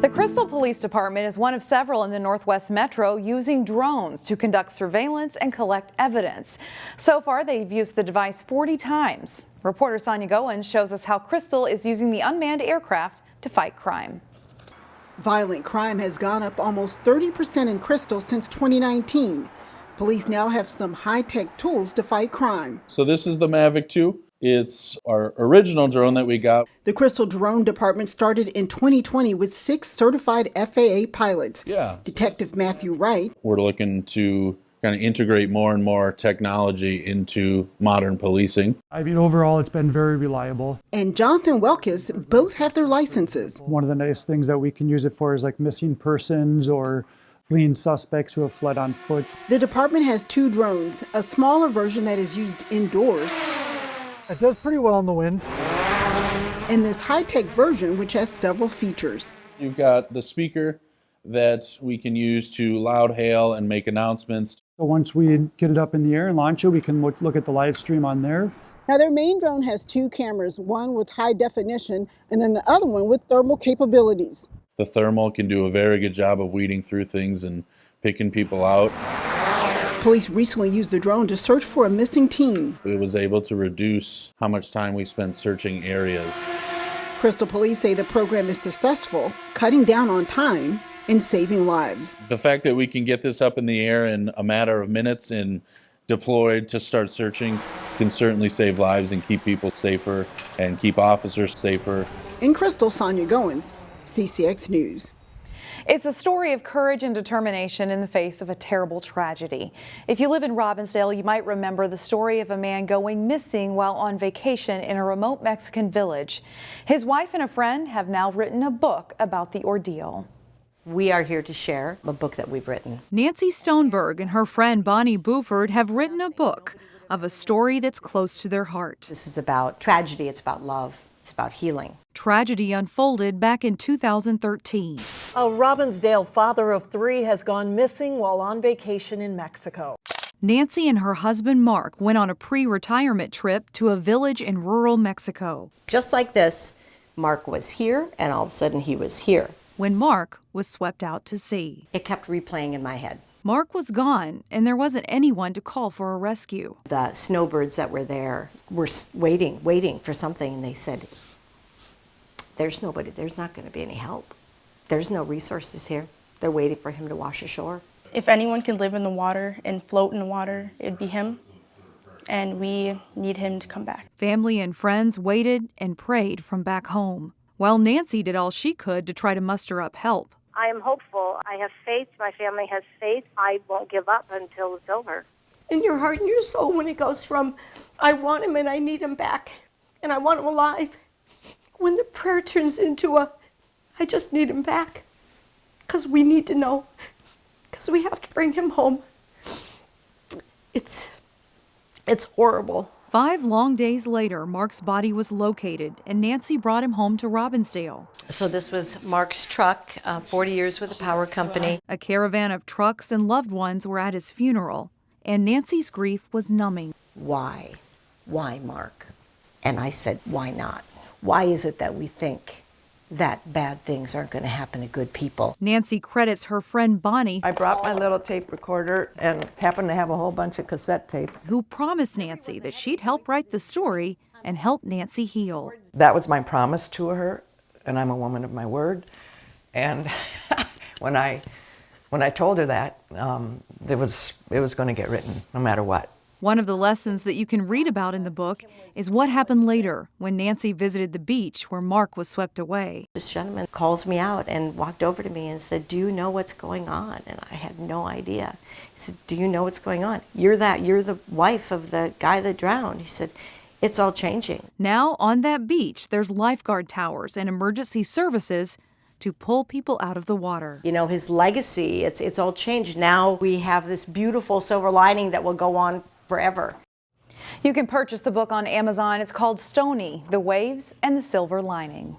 The Crystal Police Department is one of several in the Northwest Metro using drones to conduct surveillance and collect evidence. So far, they've used the device 40 times. Reporter Sonia Goins shows us how Crystal is using the unmanned aircraft to fight crime. Violent crime has gone up almost 30% in Crystal since 2019. Police now have some high-tech tools to fight crime. So this is the Mavic 2. It's our original drone that we got. The Crystal Drone Department started in 2020 with 6 certified FAA pilots. Detective Matthew Wright. We're looking to kind of integrate more and more technology into modern policing. I mean, overall, it's been very reliable. And Jonathan Welkes both have their licenses. One of the nice things that we can use it for is like missing persons or fleeing suspects who have fled on foot. The department has 2 drones, a smaller version that is used indoors. It does pretty well in the wind. And this high-tech version, which has several features. You've got the speaker that we can use to loud hail and make announcements. So once we get it up in the air and launch it, we can look at the live stream on there. Now their main drone has 2 cameras, one with high definition and then the other one with thermal capabilities. The thermal can do a very good job of weeding through things and picking people out. Police recently used the drone to search for a missing teen. It was able to reduce how much time we spent searching areas. Crystal Police say the program is successful, cutting down on time and saving lives. The fact that we can get this up in the air in a matter of minutes and deployed to start searching can certainly save lives and keep people safer and keep officers safer. In Crystal, Sonia Goins, CCX News. It's a story of courage and determination in the face of a terrible tragedy. If you live in Robbinsdale, you might remember the story of a man going missing while on vacation in a remote Mexican village. His wife and a friend have now written a book about the ordeal. We are here to share a book that we've written. Nancy Stoneberg and her friend Bonnie Buford have written a book of a story that's close to their heart. This is about tragedy, it's about love, it's about healing. Tragedy unfolded back in 2013. A Robbinsdale father of 3 has gone missing while on vacation in Mexico. Nancy and her husband Mark went on a pre-retirement trip to a village in rural Mexico. Just like this, Mark was here and all of a sudden he was here. When Mark was swept out to sea. It kept replaying in my head. Mark was gone and there wasn't anyone to call for a rescue. The snowbirds that were there were waiting for something, and they said, there's nobody, there's not going to be any help. There's no resources here. They're waiting for him to wash ashore. If anyone can live in the water and float in the water, it'd be him. And we need him to come back. Family and friends waited and prayed from back home, while Nancy did all she could to try to muster up help. I am hopeful. I have faith. My family has faith. I won't give up until it's over. In your heart and your soul, when it goes from, I want him and I need him back, and I want him alive, when the prayer turns into I just need him back, because we need to know, because we have to bring him home. It's horrible. 5 long days later, Mark's body was located, and Nancy brought him home to Robbinsdale. So this was Mark's truck, 40 years with a power company. A caravan of trucks and loved ones were at his funeral, and Nancy's grief was numbing. Why? Why, Mark? And I said, why not? Why is it that we think that bad things aren't going to happen to good people? Nancy credits her friend Bonnie, I brought my little tape recorder and happened to have a whole bunch of cassette tapes, who promised Nancy that she'd help write the story and help Nancy heal. That was my promise to her, and I'm a woman of my word. And when I told her that, it was going to get written no matter what. One of the lessons that you can read about in the book is what happened later when Nancy visited the beach where Mark was swept away. This gentleman calls me out and walked over to me and said, do you know what's going on? And I had no idea. He said, do you know what's going on? You're the wife of the guy that drowned. He said, it's all changing. Now on that beach, there's lifeguard towers and emergency services to pull people out of the water. You know, his legacy, it's all changed. Now we have this beautiful silver lining that will go on forever. You can purchase the book on Amazon. It's called Stony, The Waves and the Silver Lining.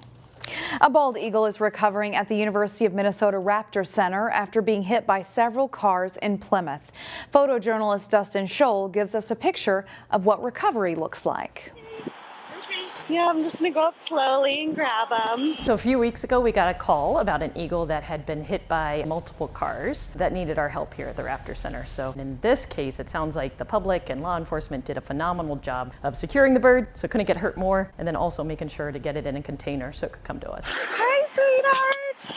A bald eagle is recovering at the University of Minnesota Raptor Center after being hit by several cars in Plymouth. Photojournalist Dustin Scholl gives us a picture of what recovery looks like. Yeah, I'm just gonna go up slowly and grab them. So a few weeks ago, we got a call about an eagle that had been hit by multiple cars that needed our help here at the Raptor Center. So in this case, it sounds like the public and law enforcement did a phenomenal job of securing the bird so it couldn't get hurt more, and then also making sure to get it in a container so it could come to us. Hi, sweetheart.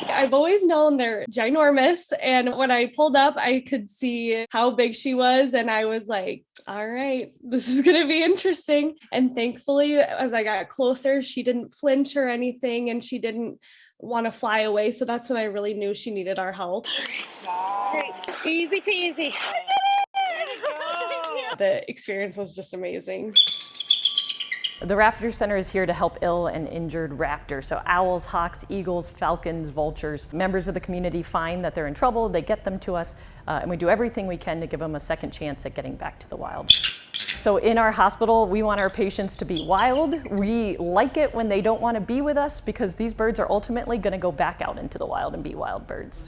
I've always known they're ginormous, and when I pulled up, I could see how big she was, and I was like, all right, this is going to be interesting. And thankfully, as I got closer, she didn't flinch or anything, and she didn't want to fly away. So that's when I really knew she needed our help. Great. Easy peasy. The experience was just amazing. The Raptor Center is here to help ill and injured raptors. So owls, hawks, eagles, falcons, vultures. Members of the community find that they're in trouble, they get them to us, and we do everything we can to give them a second chance at getting back to the wild. So in our hospital, we want our patients to be wild. We like it when they don't want to be with us because these birds are ultimately going to go back out into the wild and be wild birds.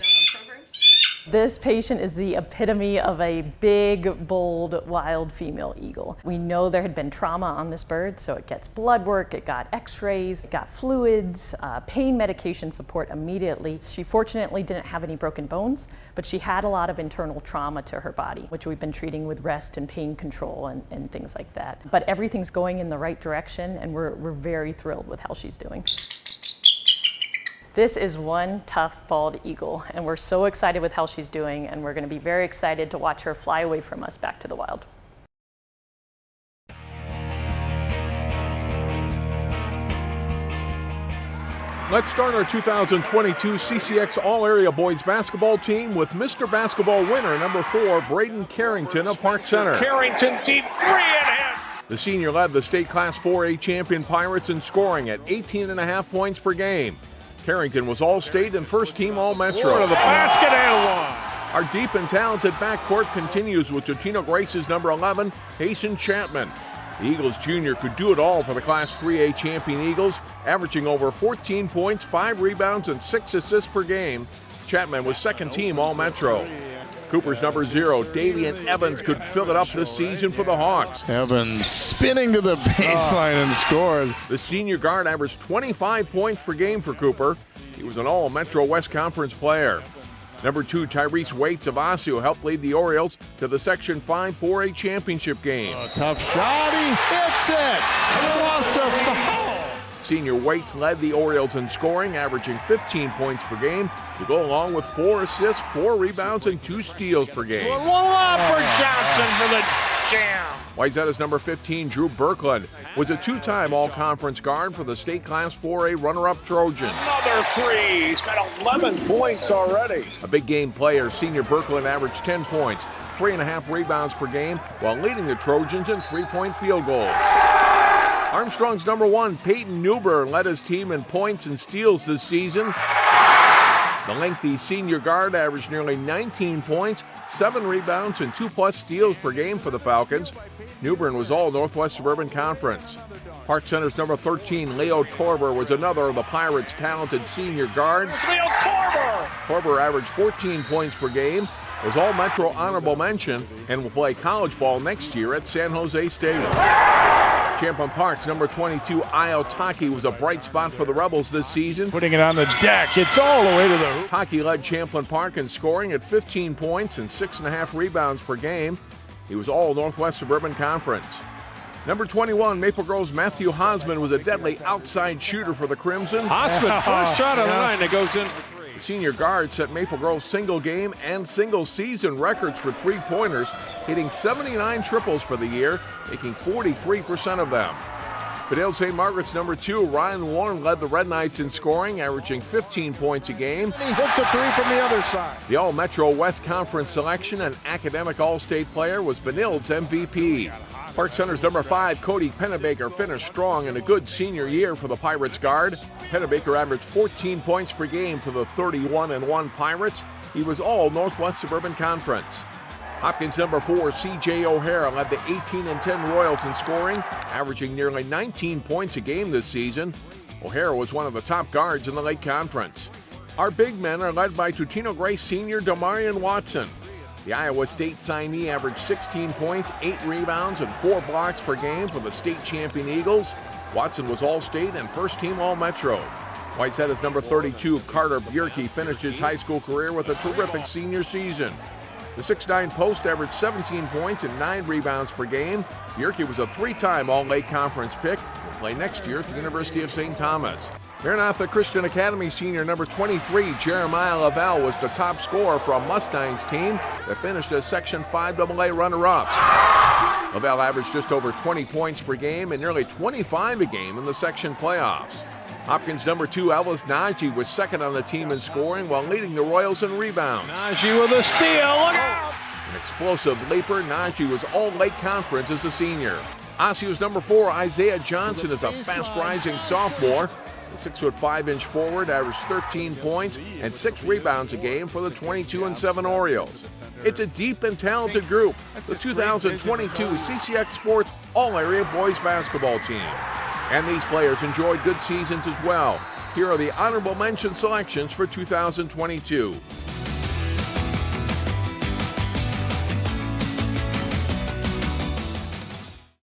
This patient is the epitome of a big, bold, wild female eagle. We know there had been trauma on this bird, so it gets blood work, it got x-rays, it got fluids, pain medication support immediately. She fortunately didn't have any broken bones, but she had a lot of internal trauma to her body, which we've been treating with rest and pain control and things like that. But everything's going in the right direction, and we're very thrilled with how she's doing. This is one tough bald eagle, and we're so excited with how she's doing, and we're going to be very excited to watch her fly away from us back to the wild. Let's start our 2022 CCX All-Area Boys Basketball team with Mr. Basketball winner, number 4, Braden Carrington of Park Center. Carrington, deep three and in. The senior led the state Class 4A champion Pirates in scoring at 18.5 points per game. Carrington was All-State and first-team All-Metro. To the basket and one. Our deep and talented backcourt continues with Totino Grace's number 11, Hasten Chapman. The Eagles junior could do it all for the Class 3A champion Eagles, averaging over 14 points, 5 rebounds, and 6 assists per game. Chapman was second-team All-Metro. Cooper's number 0, Davian Evans, could fill it up this season for the Hawks. Evans spinning to the baseline and scored. The senior guard averaged 25 points per game for Cooper. He was an All-Metro West Conference player. Number 2, Tyrese Waits of Osseo helped lead the Orioles to the Section 5 4A championship game. Tough shot, he hits it! Lost the foul! Senior Waits led the Orioles in scoring, averaging 15 points per game, to go along with 4 assists, 4 rebounds, and 2 steals per game. One lob for Johnson for the jam. Wayzetta's number 15, Drew Birkland, was a 2-time All-Conference guard for the state Class 4A runner-up Trojans. Another three. He's got 11 points already. A big game player, senior Birkland averaged 10 points, 3.5 rebounds per game, while leading the Trojans in 3-point field goals. Armstrong's number 1, Peyton Newburn, led his team in points and steals this season. The lengthy senior guard averaged nearly 19 points, 7 rebounds, and 2+ steals per game for the Falcons. Newburn was all Northwest Suburban Conference. Park Center's number 13, Leo Torber, was another of the Pirates' talented senior guards. Leo Torber! Torber averaged 14 points per game, was All-Metro honorable mention, and will play college ball next year at San Jose State. Champlin Park's number 22, Io Taki, was a bright spot for the Rebels this season. Putting it on the deck. It's all the way to the hoop. Taki led Champlin Park in scoring at 15 points and 6.5 rebounds per game. He was all Northwest Suburban Conference. Number 21, Maple Grove's Matthew Hosman, was a deadly outside shooter for the Crimson. Hosman, first shot of the night, and it goes in for 3. The senior guard set Maple Grove's single game and single season records for 3-pointers, hitting 79 triples for the year, making 43% of them. Padale St. Margaret's number 2, Ryan Warren, led the Red Knights in scoring, averaging 15 points a game. He hits a 3 from the other side. The All-Metro West Conference selection and academic All-State player was Benild's MVP. Park Center's number 5, Cody Pennebaker, finished strong in a good senior year for the Pirates guard. Pennebaker averaged 14 points per game for the 31-1 Pirates. He was all Northwest Suburban Conference. Hopkins number 4, C.J. O'Hara, led the 18-10 Royals in scoring, averaging nearly 19 points a game this season. O'Hara was one of the top guards in the Lake Conference. Our big men are led by Totino Grace senior Damarian Watson. The Iowa State signee averaged 16 points, 8 rebounds, and 4 blocks per game for the state champion Eagles. Watson was All-State and first-team All-Metro. Whitehead's number 32, Carter Bjerke, finished his high school career with a terrific senior season. The 6'9" post averaged 17 points and 9 rebounds per game. Bjerke was a 3-time All-Lake Conference pick. Will play next year at the University of St. Thomas. Maranatha Christian Academy senior number 23, Jeremiah Lavelle, was the top scorer for a Mustangs team that finished as Section 5AA runner-up. Lavelle averaged just over 20 points per game and nearly 25 a game in the section playoffs. Hopkins number 2, Elvis Najee, was second on the team in scoring while leading the Royals in rebounds. Najee with a steal. Look out! An explosive leaper, Najee was All-Lake Conference as a senior. Osseo's number 4, Isaiah Johnson, is a fast-rising sophomore. The 6'5" forward averaged 13 points and 6 rebounds a game for the 22-7 Orioles. It's a deep and talented group, the 2022 CCX Sports All-Area Boys Basketball Team. And these players enjoyed good seasons as well. Here are the honorable mention selections for 2022.